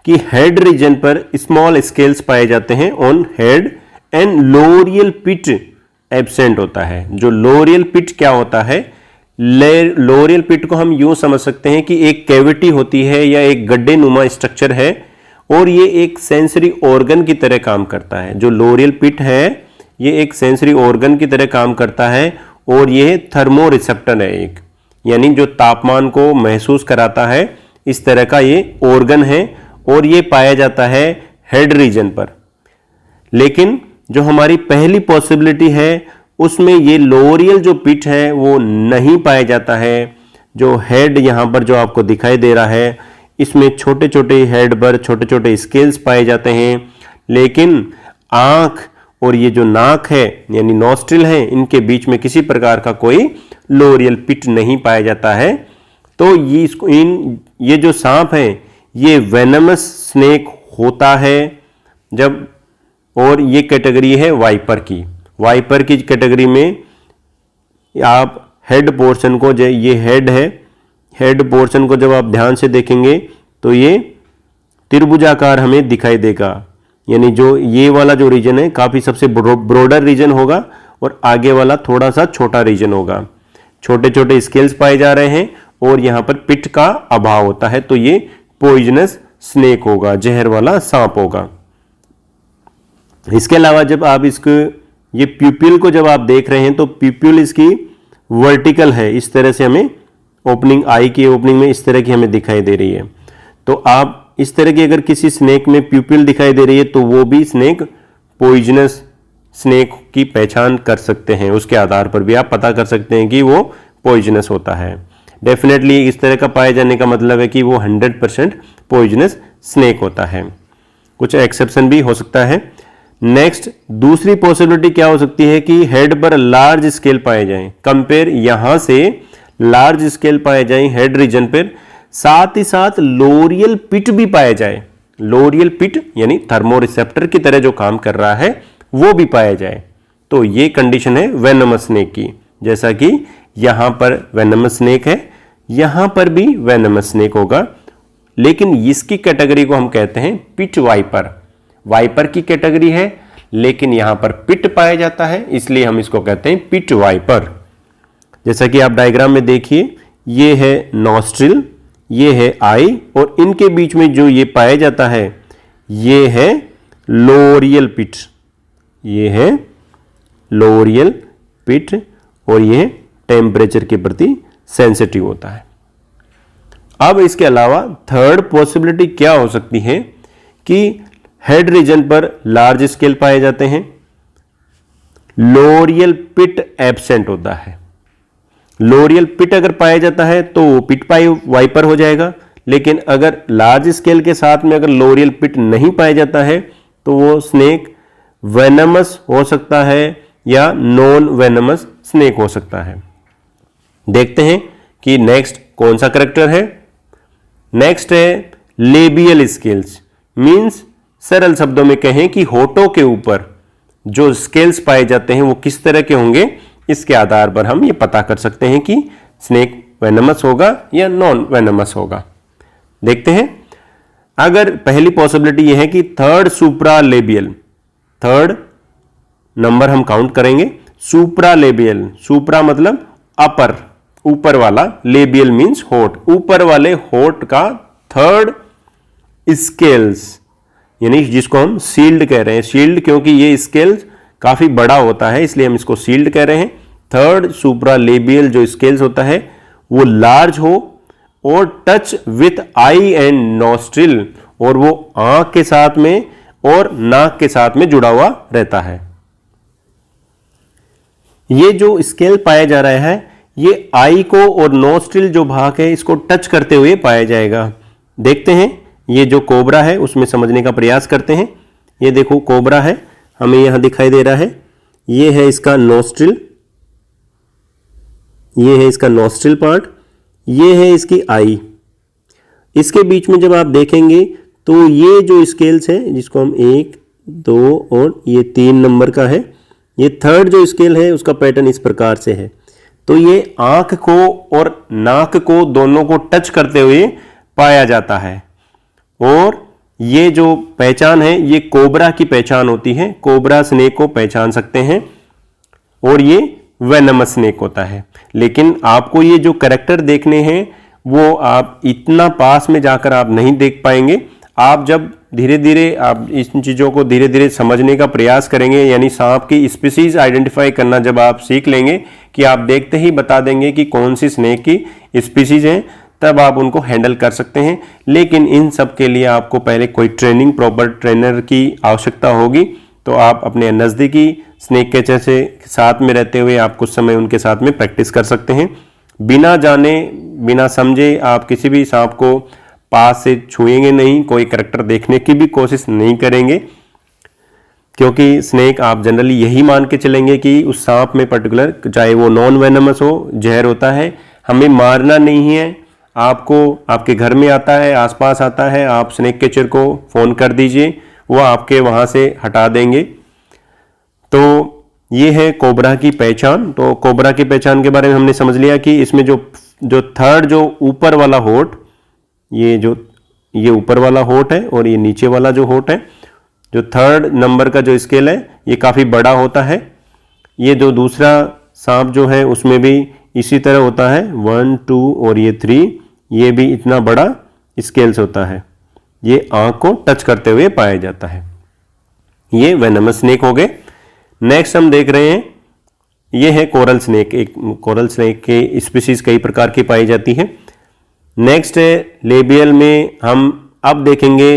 कि हेड रीजन पर स्मॉल स्केल्स पाए जाते हैं on head and loreal pit absent होता है। जो लोरियल पिट क्या होता है, लोरियल पिट को हम यूं समझ सकते हैं कि एक कैविटी होती है या एक गड्ढे नुमा स्ट्रक्चर है और ये एक सेंसरी ऑर्गन की तरह काम करता है। जो लोरियल पिट है ये एक सेंसरी ऑर्गन की तरह काम करता है और ये थर्मो रिसेप्टर है एक, यानी जो तापमान को महसूस कराता है, इस तरह का ये ऑर्गन है और ये पाया जाता है हेड रीजन पर। लेकिन जो हमारी पहली पॉसिबिलिटी है उसमें ये लोरियल जो पिट है वो नहीं पाया जाता है। जो हेड यहाँ पर जो आपको दिखाई दे रहा है, इसमें छोटे छोटे हेड पर छोटे छोटे स्केल्स पाए जाते हैं, लेकिन आंख और ये जो नाक है यानी नॉस्ट्रिल है, इनके बीच में किसी प्रकार का कोई लोरियल पिट नहीं पाया जाता है। तो ये जो सांप है ये वेनमस स्नेक होता है जब, और ये कैटेगरी है वाइपर की। वाइपर की कैटेगरी में आप हेड पोर्शन को, ये हेड है, हेड पोर्शन को जब आप ध्यान से देखेंगे तो ये त्रिभुजाकार हमें दिखाई देगा, यानी जो ये वाला जो रीजन है काफ़ी सबसे ब्रॉडर रीजन होगा और आगे वाला थोड़ा सा छोटा रीजन होगा। छोटे छोटे स्केल्स पाए जा रहे हैं और यहाँ पर पिट का अभाव होता है, तो ये पॉइजनस स्नेक होगा, जहर वाला सांप होगा। इसके अलावा जब आप ये प्यूपिल को जब आप देख रहे हैं तो प्यूपिल इसकी वर्टिकल है, इस तरह से हमें ओपनिंग, आई की ओपनिंग में इस तरह की हमें दिखाई दे रही है। तो आप इस तरह की अगर किसी स्नेक में प्यूपिल दिखाई दे रही है तो वो भी स्नेक पॉइजनस स्नेक की पहचान कर सकते हैं, उसके आधार पर भी आप पता कर सकते हैं कि वो पॉइजनस होता है। डेफिनेटली इस तरह का पाए जाने का मतलब है कि वो 100% पॉइजनस स्नेक होता है, कुछ एक्सेप्शन भी हो सकता है। नेक्स्ट दूसरी पॉसिबिलिटी क्या हो सकती है कि हेड पर लार्ज स्केल पाए जाएं, कंपेयर यहां से लार्ज स्केल पाए जाएं हेड रीजन पर, साथ ही साथ लोरियल पिट भी पाया जाए। लोरियल पिट यानी थर्मोरिसेप्टर की तरह जो काम कर रहा है वो भी पाया जाए, तो ये कंडीशन है वेनमस स्नेक की। जैसा कि यहां पर वेनमस स्नेक है, यहां पर भी वेनमस स्नेक होगा, लेकिन इसकी कैटेगरी को हम कहते हैं पिट वाइपर। वाइपर की कैटेगरी है लेकिन यहां पर पिट पाया जाता है, इसलिए हम इसको कहते हैं पिट वाइपर। जैसा कि आप डायग्राम में देखिए, ये है नॉस्ट्रिल, ये है आई, और इनके बीच में जो ये पाया जाता है ये है लोरियल पिट, ये है लोरियल पिट, और ये टेम्परेचर के प्रति सेंसिटिव होता है। अब इसके अलावा थर्ड पॉसिबिलिटी क्या हो सकती है कि हेड रीजन पर लार्ज स्केल पाए जाते हैं, लोरियल पिट एब्सेंट होता है। लोरियल पिट अगर पाया जाता है तो वो पिट वाइपर हो जाएगा, लेकिन अगर लार्ज स्केल के साथ में अगर लोरियल पिट नहीं पाया जाता है तो वो स्नेक वेनमस हो सकता है या नॉन वेनमस स्नेक हो सकता है। देखते हैं कि नेक्स्ट कौन सा करेक्टर है। नेक्स्ट है लेबियल स्केल्स, मींस सरल शब्दों में कहें कि होठों के ऊपर जो स्केल्स पाए जाते हैं वो किस तरह के होंगे, इसके आधार पर हम ये पता कर सकते हैं कि स्नेक वेनमस होगा या नॉन वेनमस होगा। देखते हैं, अगर पहली पॉसिबिलिटी ये है कि थर्ड सुप्रा लेबियल, थर्ड नंबर हम काउंट करेंगे, सुप्रा लेबियल, सुप्रा मतलब अपर, ऊपर वाला, लेबियल मींस होठ, ऊपर वाले होठ का थर्ड स्केल्स, यानी जिसको हम शील्ड कह रहे हैं, शील्ड क्योंकि ये स्केल्स काफी बड़ा होता है इसलिए हम इसको शील्ड कह रहे हैं। थर्ड सुप्रा लेबियल जो स्केल्स होता है वो लार्ज हो और touch with I and nostril, और वो आंख के साथ में और नाक के साथ में जुड़ा हुआ रहता है। ये जो स्केल पाया जा रहा है ये आई को और नोस्ट्रिल जो भाग है इसको टच करते हुए पाया जाएगा। देखते हैं, ये जो कोबरा है उसमें समझने का प्रयास करते हैं। ये देखो कोबरा है, हमें यहां दिखाई दे रहा है, ये है इसका नोस्ट्रिल, ये है इसका नोस्ट्रिल पार्ट, ये है इसकी आई। इसके बीच में जब आप देखेंगे तो ये जो स्केल्स है जिसको हम 1, 2 और ये 3 नंबर का है, ये थर्ड जो स्केल है उसका पैटर्न इस प्रकार से है। तो ये आंख को और नाक को दोनों को टच करते हुए पाया जाता है, और ये जो पहचान है ये कोबरा की पहचान होती है, कोबरा स्नेक को पहचान सकते हैं, और ये वेनमस स्नेक होता है। लेकिन आपको ये जो कैरेक्टर देखने हैं वो आप इतना पास में जाकर आप नहीं देख पाएंगे। आप जब धीरे धीरे आप इन चीज़ों को धीरे धीरे समझने का प्रयास करेंगे, यानी सांप की स्पीसीज आइडेंटिफाई करना जब आप सीख लेंगे कि आप देखते ही बता देंगे कि कौन सी स्नेक की स्पीसीज हैं, तब आप उनको हैंडल कर सकते हैं। लेकिन इन सब के लिए आपको पहले कोई ट्रेनिंग, प्रॉपर ट्रेनर की आवश्यकता होगी। तो आप अपने नज़दीकी स्नेक कैचर से साथ में रहते हुए आप कुछ समय उनके साथ में प्रैक्टिस कर सकते हैं। बिना जाने बिना समझे आप किसी भी सांप को पास से छुएंगे नहीं, कोई करैक्टर देखने की भी कोशिश नहीं करेंगे, क्योंकि स्नेक आप जनरली यही मान के चलेंगे कि उस सांप में पर्टिकुलर, चाहे वो नॉन वेनमस हो, जहर होता है, हमें मारना नहीं है, आपको आपके घर में आता है, आसपास आता है, आप स्नेक कैचर को फ़ोन कर दीजिए, वो आपके वहाँ से हटा देंगे। तो ये है कोबरा की पहचान। तो कोबरा की पहचान के बारे में हमने समझ लिया कि इसमें जो थर्ड जो ऊपर वाला होठ, ये ऊपर वाला होठ है और ये नीचे वाला जो होठ है, जो थर्ड नंबर का जो स्केल है ये काफ़ी बड़ा होता है। ये जो दूसरा सांप जो है उसमें भी इसी तरह होता है, 1 2 और ये 3, ये भी इतना बड़ा स्केल्स होता है। ये आंख को टच करते हुए पाया जाता है। ये वेनमस स्नेक हो गए। नेक्स्ट हम देख रहे हैं, ये है कोरल स्नेक। एक कोरल स्नेक के स्पीसीज कई प्रकार की पाई जाती है। नेक्स्ट है लेबियल में हम अब देखेंगे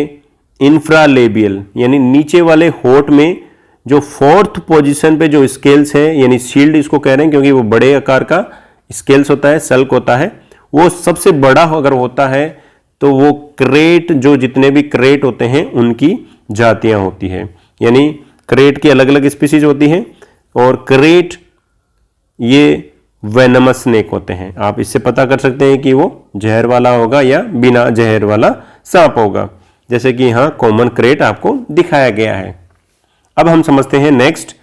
इंफ्रालेबियल, यानी नीचे वाले होठ में जो फोर्थ पोजीशन पे जो स्केल्स है, यानी शील्ड इसको कह रहे हैं क्योंकि वो बड़े आकार का स्केल्स होता है, सल्क होता है, वो सबसे बड़ा अगर होता है तो वो क्रेट, जो जितने भी क्रेट होते हैं उनकी जातियां होती है। यानी क्रेट की अलग अलग स्पीसीज होती हैं और क्रेट ये वेनमस स्नेक होते हैं। आप इससे पता कर सकते हैं कि वो जहर वाला होगा या बिना जहर वाला सांप होगा, जैसे कि यहाँ कॉमन क्रेट आपको दिखाया गया है। अब हम समझते हैं नेक्स्ट,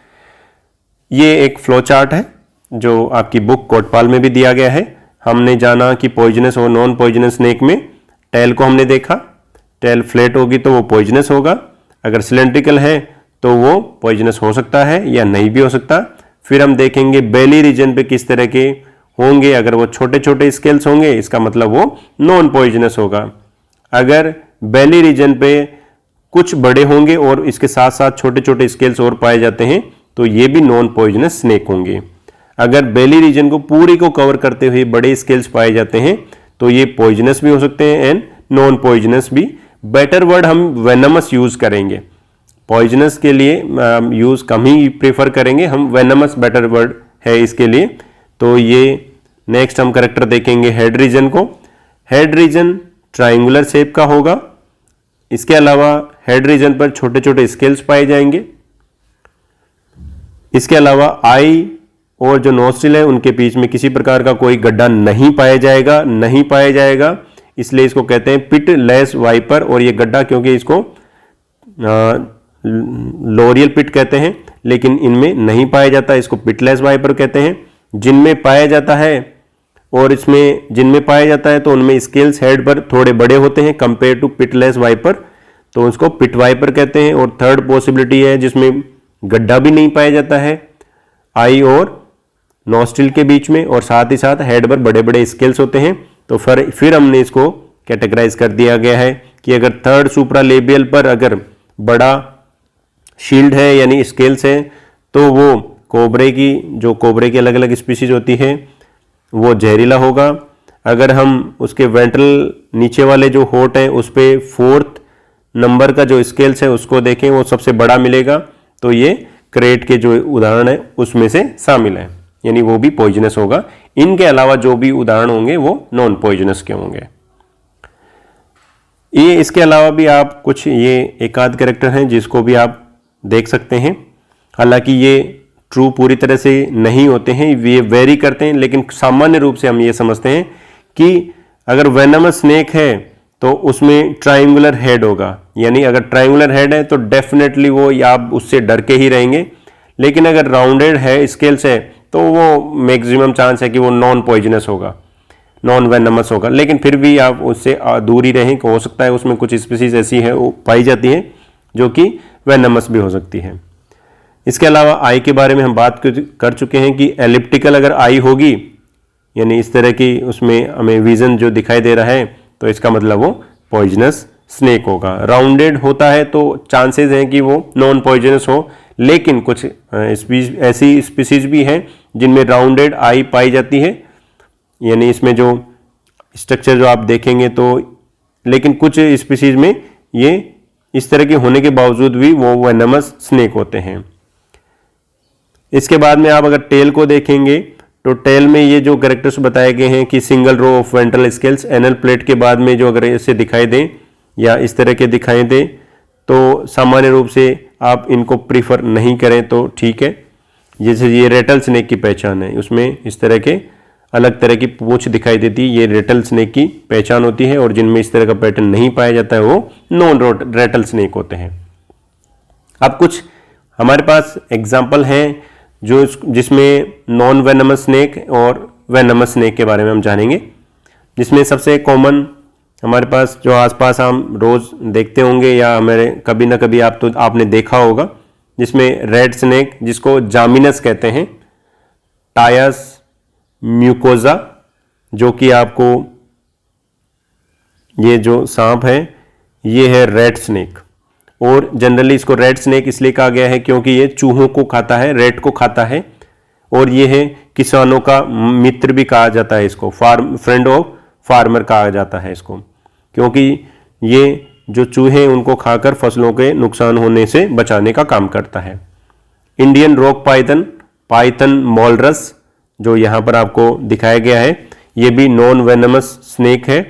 ये एक फ्लो चार्ट है जो आपकी बुक कोटपाल में भी दिया गया है। हमने जाना कि पॉइजनस और नॉन पॉइजनस स्नेक में टेल को हमने देखा, टेल फ्लैट होगी तो वो पॉइजनस होगा, अगर सिलेंड्रिकल है तो वो पॉइजनस हो सकता है या नहीं भी हो सकता। फिर हम देखेंगे बेली रीजन पे किस तरह के होंगे, अगर वो छोटे छोटे स्केल्स होंगे इसका मतलब वो नॉन पॉइजनस होगा, अगर बेली रीजन पे कुछ बड़े होंगे और इसके साथ साथ छोटे छोटे स्केल्स और पाए जाते हैं तो ये भी नॉन पॉइजनस स्नेक होंगे। अगर बेली रीजन को पूरी को कवर करते हुए बड़े स्केल्स पाए जाते हैं तो ये पॉइजनस भी हो सकते हैं एंड नॉन पॉइजनस भी। बेटर वर्ड हम वेनमस यूज करेंगे, पॉइजनस के लिए यूज कम ही प्रेफर करेंगे हम, वेनमस बेटर वर्ड है इसके लिए। तो ये नेक्स्ट हम करेक्टर देखेंगे हेड रीजन को। हेड रीजन ट्राइंगुलर शेप का होगा, इसके अलावा हेड रीजन पर छोटे छोटे स्केल्स पाए जाएंगे। इसके अलावा आई और जो नोस्ट्रिल है उनके बीच में किसी प्रकार का कोई गड्ढा नहीं पाया जाएगा, इसलिए इसको कहते हैं पिट लेस वाइपर। और ये गड्ढा क्योंकि इसको लोरियल पिट कहते हैं लेकिन इनमें नहीं पाया जाता, इसको पिटलेस वाइपर कहते हैं। जिनमें पाया जाता है और इसमें जिनमें पाया जाता है तो उनमें स्केल्स हेड पर थोड़े बड़े होते हैं कंपेयर टू पिटलेस वाइपर, तो उसको पिट वाइपर कहते हैं। और थर्ड पॉसिबिलिटी है जिसमें गड्ढा भी नहीं पाया जाता है आई और नोस्ट्रिल के बीच में, और साथ ही साथ हेड पर बड़े बड़े स्केल्स होते हैं। तो फिर हमने इसको कैटेगराइज कर दिया गया है कि अगर थर्ड सुप्रालेबियल पर अगर बड़ा शील्ड है यानी स्केल्स है तो वो कोबरे की अलग अलग स्पीसीज होती है वो जहरीला होगा। अगर हम उसके वेंट्रल नीचे वाले जो होठ हैं उस पर फोर्थ नंबर का जो स्केल्स है उसको देखें, वो सबसे बड़ा मिलेगा, तो ये क्रेट के जो उदाहरण है उसमें से शामिल है, यानी वो भी पॉइजनस होगा। इनके अलावा जो भी उदाहरण होंगे वो नॉन पॉइजनस के होंगे। ये इसके अलावा भी आप कुछ ये एक आध कैरेक्टर हैं जिसको भी आप देख सकते हैं, हालांकि ये ट्रू पूरी तरह से नहीं होते हैं, ये वेरी करते हैं, लेकिन सामान्य रूप से हम ये समझते हैं कि अगर वेनमस स्नेक है तो उसमें ट्रायंगुलर हेड होगा, यानी अगर ट्रायंगुलर हेड है तो डेफिनेटली वो आप उससे डर के ही रहेंगे। लेकिन अगर राउंडेड है, स्केल्स है, तो वो मैक्सिमम चांस है कि वो नॉन पॉइजनस होगा, नॉन वेनमस होगा, लेकिन फिर भी आप उससे दूर ही रहें। हो सकता है उसमें कुछ स्पीसीज ऐसी है वो पाई जाती है जो कि वेनमस भी हो सकती है। इसके अलावा आई के बारे में हम बात कर चुके हैं कि एलिप्टिकल अगर आई होगी, यानी इस तरह की उसमें हमें विजन जो दिखाई दे रहा है, तो इसका मतलब वो पॉइजनस स्नेक होगा। राउंडेड होता है तो चांसेस हैं कि वो नॉन पॉइजनस हो, लेकिन कुछ ऐसी स्पीसीज भी हैं जिनमें राउंडेड आई पाई जाती है, यानी इसमें जो स्ट्रक्चर जो आप देखेंगे तो, लेकिन कुछ स्पीसीज में ये इस तरह के होने के बावजूद भी वो वेनमस स्नेक होते हैं। इसके बाद में आप अगर टेल को देखेंगे तो टेल में ये जो कैरेक्टर्स बताए गए हैं कि single row of ventral scales anal plate के बाद में जो अगर ऐसे दिखाई दें या इस तरह के दिखाई दें तो सामान्य रूप से आप इनको प्रीफर नहीं करें तो ठीक है। जैसे ये रेटल स्नेक की पहचान है, उसमें इस तरह के अलग तरह की पूंछ दिखाई देती है, ये रेटल स्नेक की पहचान होती है। और जिनमें इस तरह का पैटर्न नहीं पाया जाता है वो नॉन रेटल स्नेक होते हैं। अब कुछ हमारे पास एग्जाम्पल हैं जो जिसमें नॉन वेनमस स्नेक और वेनमस स्नेक के बारे में हम जानेंगे। जिसमें सबसे कॉमन हमारे पास जो आसपास हम रोज देखते होंगे या हमारे कभी ना कभी आपने देखा होगा, जिसमें रेड स्नेक जिसको जामिनस कहते हैं, टायस म्यूकोजा, जो कि आपको ये जो सांप है ये है रेड स्नेक। और जनरली इसको रेड स्नेक इसलिए कहा गया है क्योंकि ये चूहों को खाता है, रेड को खाता है। और ये है किसानों का मित्र भी कहा जाता है इसको, फ्रेंड ऑफ फार्मर कहा जाता है इसको, क्योंकि ये जो चूहे उनको खाकर फसलों के नुकसान होने से बचाने का काम करता है। इंडियन रॉक पाइथन मोलरस जो यहाँ पर आपको दिखाया गया है, ये भी नॉन वेनमस स्नेक है,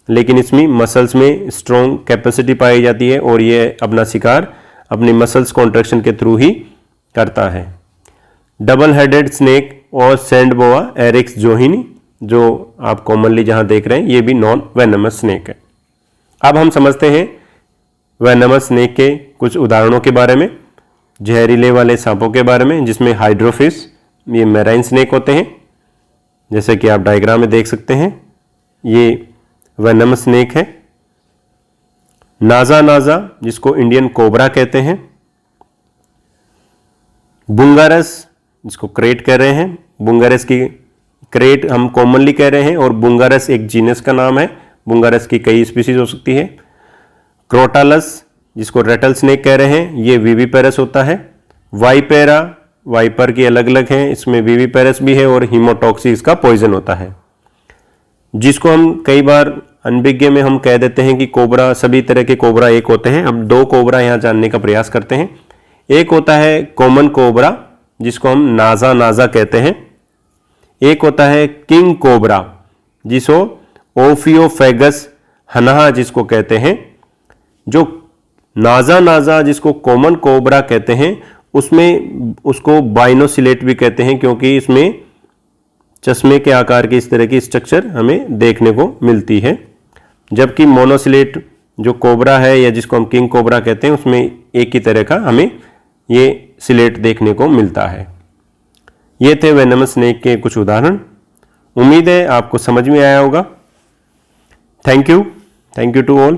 लेकिन इसमें मसल्स में स्ट्रॉन्ग कैपेसिटी पाई जाती है और ये अपना शिकार अपनी मसल्स कॉन्ट्रैक्शन के थ्रू ही करता है। डबल हेडेड स्नेक और सैंड बोआ एरिक्स जोहिनी, जो आप कॉमनली जहां देख रहे हैं, ये भी नॉन वेनमस स्नेक है। अब हम समझते हैं वेनमस स्नेक के कुछ उदाहरणों के बारे में, जहरीले वाले सांपों के बारे में, जिसमें हाइड्रोफिश, ये मैराइन स्नेक होते हैं, जैसे कि आप डायग्राम में देख सकते हैं, ये वेनमस स्नेक है। नाजा जिसको इंडियन कोबरा कहते हैं। बुंगारस जिसको क्रेट कह रहे हैं, बुंगारस की क्रेट हम कॉमनली कह रहे हैं और बुंगारस एक जीनस का नाम है, बुंगारस की कई स्पीसीज हो सकती है। क्रोटालस जिसको रेटल स्नेक कह रहे हैं, ये विविपेरस होता है। वाइपेरा, वाइपर की अलग अलग हैं, इसमें विविपेरस भी है और हीमोटॉक्सी इसका पॉइजन होता है। जिसको हम कई बार अनभिज्ञ में हम कह देते हैं कि कोबरा, सभी तरह के कोबरा एक होते हैं। अब दो कोबरा यहाँ जानने का प्रयास करते हैं। एक होता है कॉमन कोबरा जिसको हम नाजा कहते हैं। एक होता है किंग कोबरा जिसको ओफियोफेगस हनाहा जिसको कहते हैं। जो नाजा जिसको कॉमन कोबरा कहते हैं, उसमें उसको बाइनोसिलेट भी कहते हैं, क्योंकि इसमें चश्मे के आकार की इस तरह की स्ट्रक्चर हमें देखने को मिलती है। जबकि मोनोसिलेट जो कोबरा है या जिसको हम किंग कोबरा कहते हैं, उसमें एक ही तरह का हमें ये सिलेट देखने को मिलता है। ये थे वेनमस स्नेक के कुछ उदाहरण। उम्मीद है आपको समझ में आया होगा। Thank you to all.